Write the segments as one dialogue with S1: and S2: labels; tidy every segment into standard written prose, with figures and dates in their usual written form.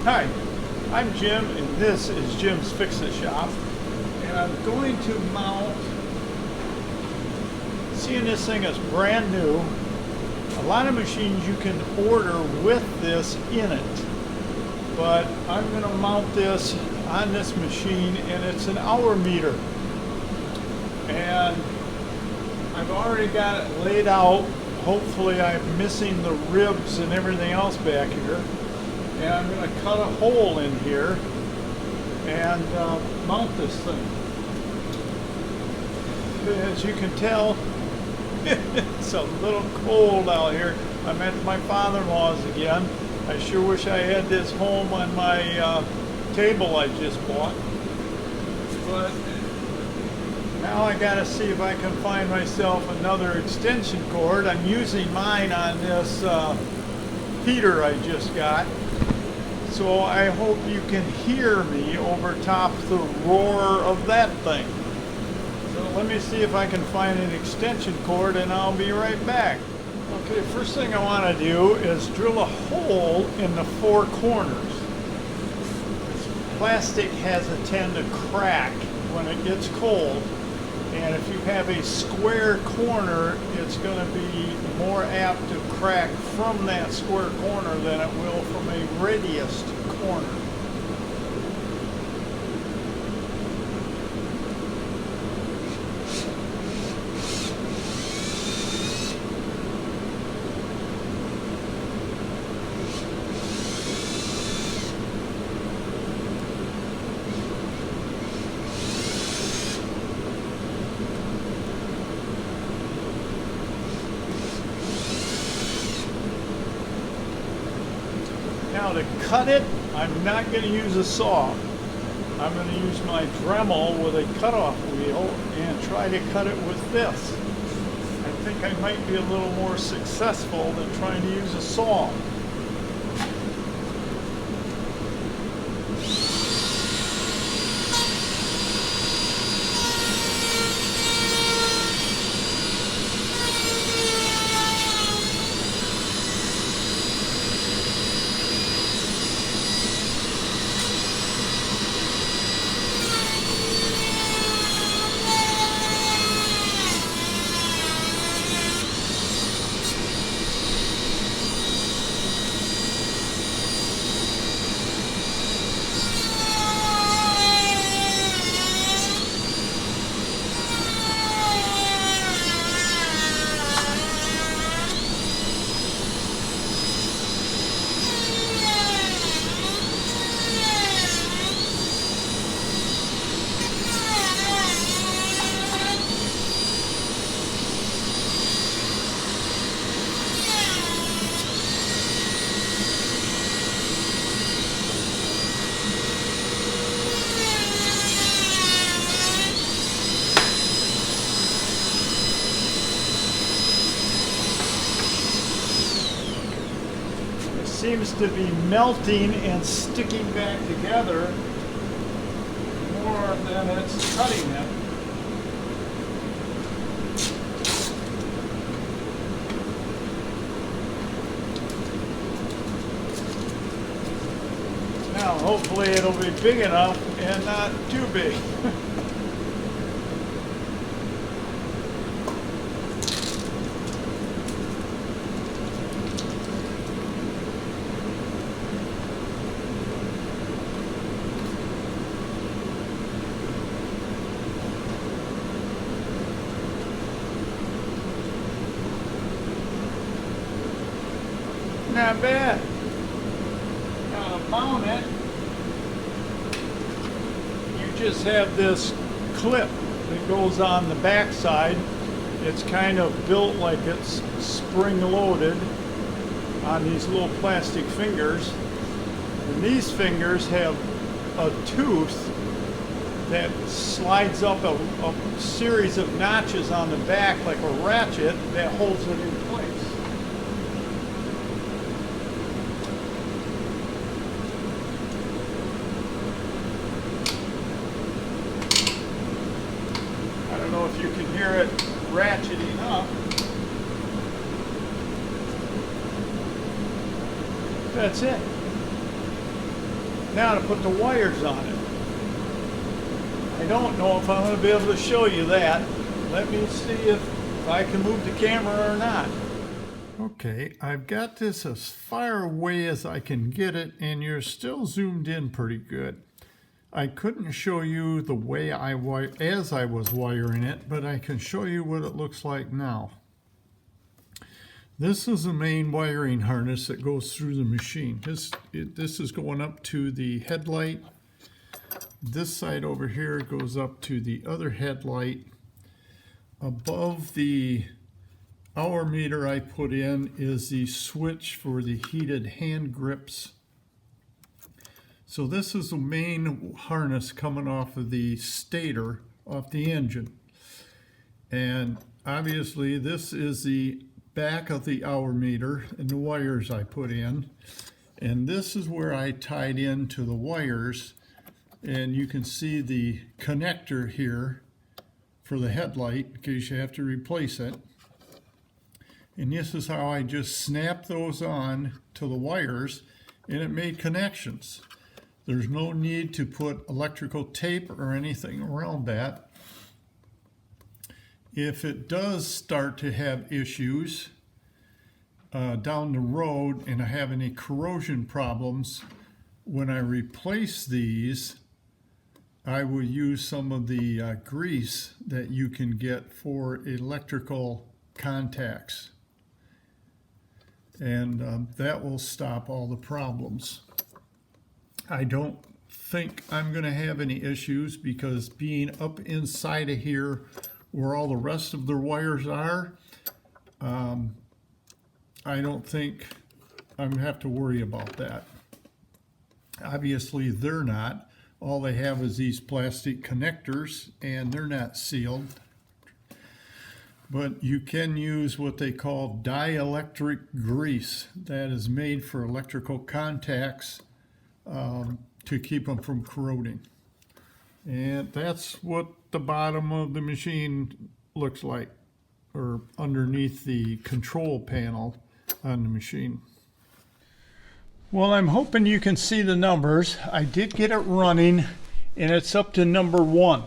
S1: Hi, I'm Jim and this is Jim's Fix-It Shop, and I'm going to mount, seeing this thing is brand new, a lot of machines you can order with this in it, but I'm going to mount this on this machine and it's an hour meter, and I've already got it laid out. Hopefully I'm missing the ribs and everything else back here. And I'm going to cut a hole in here and mount this thing. As you can tell, it's a little cold out here. I'm at my father-in-law's again. I sure wish I had this home on my table I just bought. But now I got to see if I can find myself another extension cord. I'm using mine on this heater I just got. So I hope you can hear me over top the roar of that thing. So let me see if I can find an extension cord and I'll be right back. Okay, first thing I want to do is drill a hole in the four corners. This plastic has a tend to crack when it gets cold. And if you have a square corner, it's going to be more apt to crack from that square corner than it will from a radiused corner. Now to cut it, I'm not going to use a saw. I'm going to use my Dremel with a cutoff wheel and try to cut it with this. I think I might be a little more successful than trying to use a saw. Seems to be melting and sticking back together more than it's cutting it. Now hopefully it'll be big enough and not too big. Not bad. Now to mount it, you just have this clip that goes on the back side. It's kind of built like it's spring-loaded on these little plastic fingers. And these fingers have a tooth that slides up a series of notches on the back like a ratchet that holds it in place. I don't know if you can hear it ratcheting up. That's it. Now to put the wires on it. I don't know if I'm going to be able to show you that. Let me see if I can move the camera or not. Okay, I've got this as far away as I can get it, and you're still zoomed in pretty good. I couldn't show you the way as I was wiring it, but I can show you what it looks like now. This is the main wiring harness that goes through the machine. This is going up to the headlight. This side over here goes up to the other headlight. Above the hour meter I put in is the switch for the heated hand grips. So this is the main harness coming off of the stator, off the engine. And obviously this is the back of the hour meter and the wires I put in. And this is where I tied into the wires. And you can see the connector here for the headlight in case you have to replace it. And this is how I just snapped those on to the wires, and it made connections. There's no need to put electrical tape or anything around that. If it does start to have issues down the road and I have any corrosion problems, when I replace these, I will use some of the grease that you can get for electrical contacts. And that will stop all the problems. I don't think I'm going to have any issues because being up inside of here where all the rest of the wires are, I don't think I'm going to have to worry about that. Obviously they're not. All they have is these plastic connectors and they're not sealed. But you can use what they call dielectric grease that is made for electrical contacts to keep them from corroding. And that's what the bottom of the machine looks like, or underneath the control panel on the machine. Well, I'm hoping you can see the numbers. I did get it running and it's up to number 1.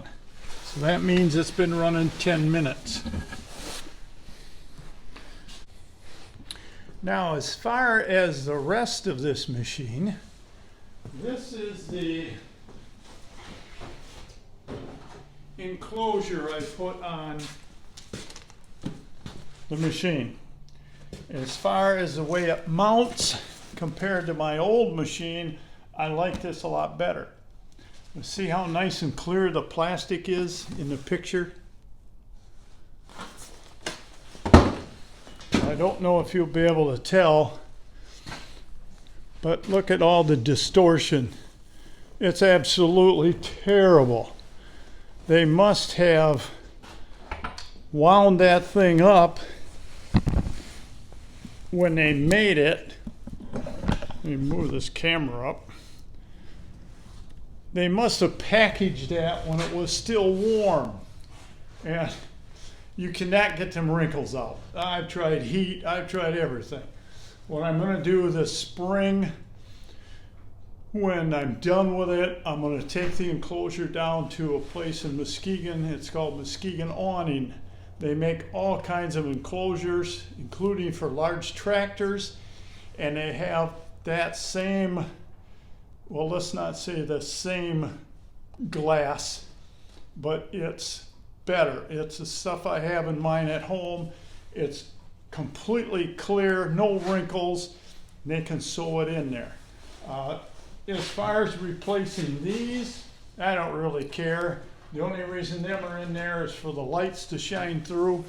S1: So that means it's been running 10 minutes. Now, as far as the rest of this machine, this is the enclosure I put on the machine. As far as the way it mounts compared to my old machine, I like this a lot better. See how nice and clear the plastic is in the picture? I don't know if you'll be able to tell, but look at all the distortion. It's absolutely terrible. They must have wound that thing up when they made it. Let me move this camera up. They must have packaged that when it was still warm. And you cannot get them wrinkles out. I've tried heat, I've tried everything. What I'm going to do this spring, when I'm done with it, I'm going to take the enclosure down to a place in Muskegon. It's called Muskegon Awning. They make all kinds of enclosures, including for large tractors, and they have that same, well, let's not say the same glass, but it's better. It's the stuff I have in mine at home. It's completely clear, no wrinkles. They can sew it in there. As far as replacing these, I don't really care. The only reason them are in there is for the lights to shine through.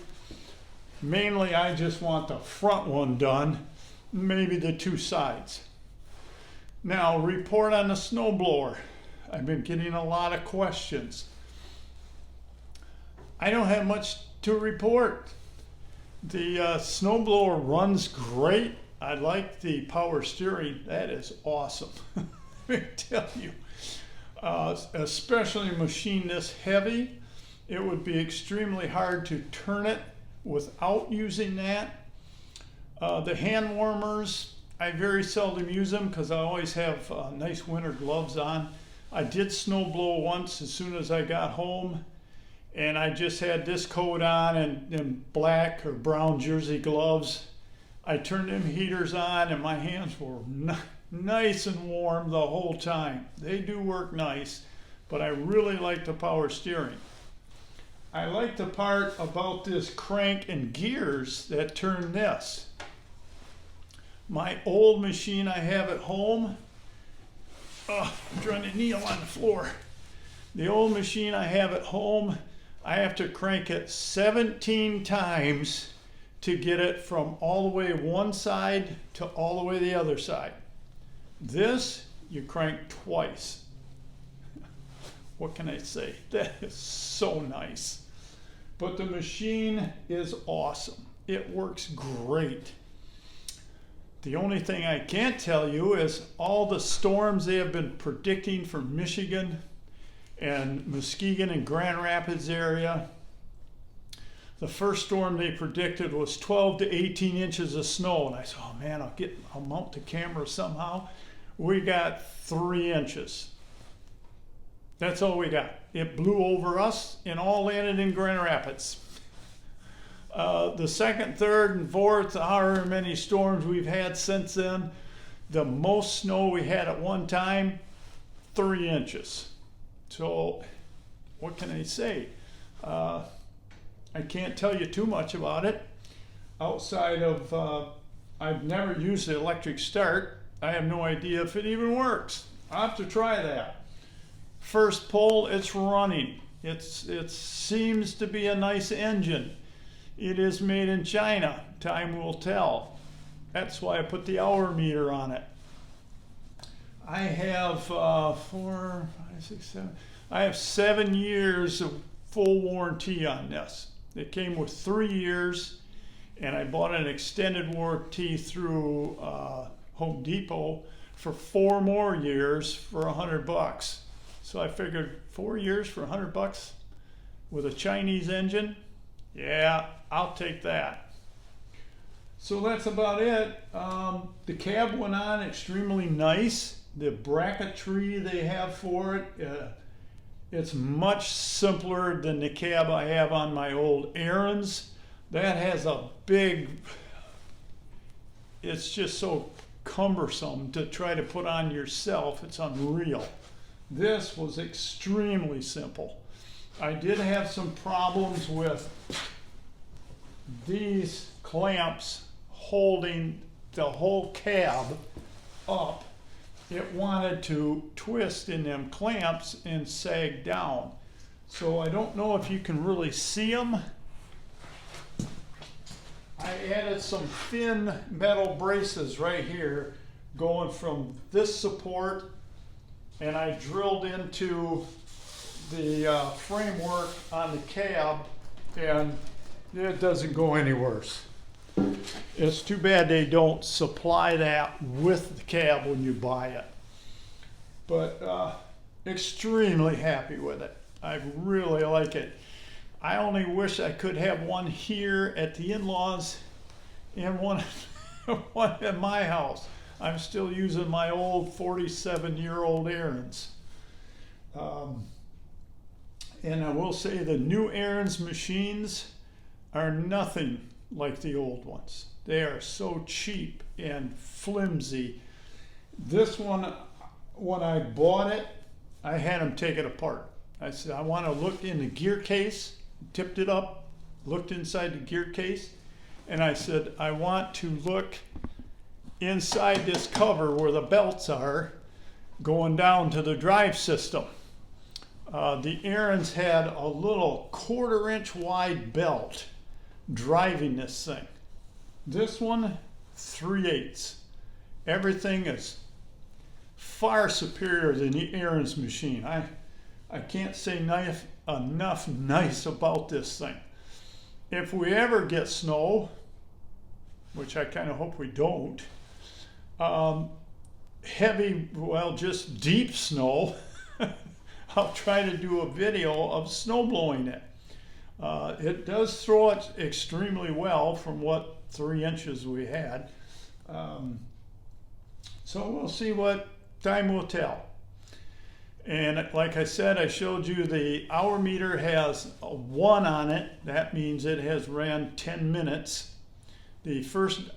S1: Mainly, I just want the front one done, maybe the 2 sides. Now, report on the snowblower. I've been getting a lot of questions. I don't have much to report. The snowblower runs great. I like the power steering. That is awesome. Let me tell you. Especially a machine this heavy, it would be extremely hard to turn it without using that. The hand warmers, I very seldom use them because I always have nice winter gloves on. I did snow blow once as soon as I got home, and I just had this coat on and black or brown jersey gloves. I turned them heaters on and my hands were nice and warm the whole time. They do work nice, but I really like the power steering. I like the part about this crank and gears that turn this. My old machine I have at home, I'm trying to kneel on the floor. The old machine I have at home, I have to crank it 17 times to get it from all the way one side to all the way the other side. This, you crank twice. What can I say? That is so nice. But the machine is awesome. It works great. The only thing I can't tell you is all the storms they have been predicting for Michigan and Muskegon and Grand Rapids area. The first storm they predicted was 12 to 18 inches of snow. And I said, oh man, I'll mount the camera somehow. We got 3 inches. That's all we got. It blew over us and all landed in Grand Rapids. The second, third, and fourth, however many storms we've had since then, the most snow we had at one time, 3 inches. So what can I say? I can't tell you too much about it outside of I've never used the electric start. I have no idea if it even works. I'll have to try that. First pull, it's running. It seems to be a nice engine. It is made in China. Time will tell. That's why I put the hour meter on it. I have 4, 5, 6, 7. I have 7 years of full warranty on this. It came with 3 years, and I bought an extended warranty through Home Depot for 4 more years for $100. So I figured 4 years for $100 with a Chinese engine. Yeah, I'll take that. So that's about it. The cab went on extremely nice. The bracketry they have for it, it's much simpler than the cab I have on my old Aaron's. That has a big, it's just so cumbersome to try to put on yourself. It's unreal. This was extremely simple. I did have some problems with these clamps holding the whole cab up. It wanted to twist in them clamps and sag down. So I don't know if you can really see them. I added some thin metal braces right here going from this support, and I drilled into the framework on the cab, and it doesn't go any worse. It's too bad they don't supply that with the cab when you buy it. But extremely happy with it. I really like it. I only wish I could have one here at the in-laws and one at my house. I'm still using my old 47-year-old Aaron's. And I will say the new Aaron's machines are nothing like the old ones. They are so cheap and flimsy. This one, when I bought it, I had them take it apart. I said, I want to look in the gear case, tipped it up, looked inside the gear case, and I said, I want to look inside this cover where the belts are going down to the drive system. The Aaron's had a little 1/4-inch wide belt driving this thing. This one, 3/8. Everything is far superior than the Aaron's machine. I can't say enough nice about this thing. If we ever get snow, which I kind of hope we don't, heavy, well, just deep snow, I'll try to do a video of snow blowing it. It does throw it extremely well from what 3 inches we had. So we'll see what time will tell. And like I said, I showed you the hour meter has a 1 on it. That means it has ran 10 minutes. The first,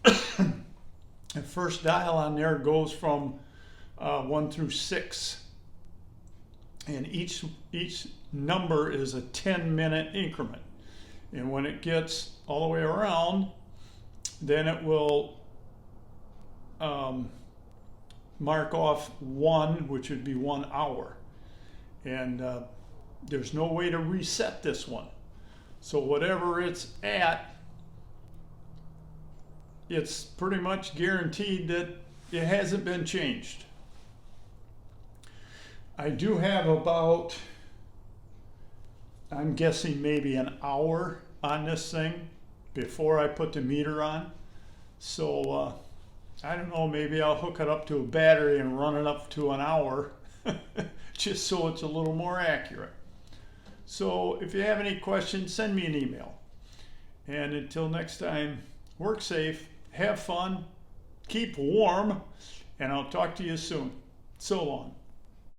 S1: the first dial on there goes from 1 through 6. And each number is a 10-minute increment. And when it gets all the way around, then it will mark off 1, which would be 1 hour. And there's no way to reset this one. So whatever it's at, it's pretty much guaranteed that it hasn't been changed. I do have about, I'm guessing maybe an hour on this thing before I put the meter on. So I don't know, maybe I'll hook it up to a battery and run it up to an hour just so it's a little more accurate. So if you have any questions, send me an email. And until next time, work safe, have fun, keep warm, and I'll talk to you soon. So long.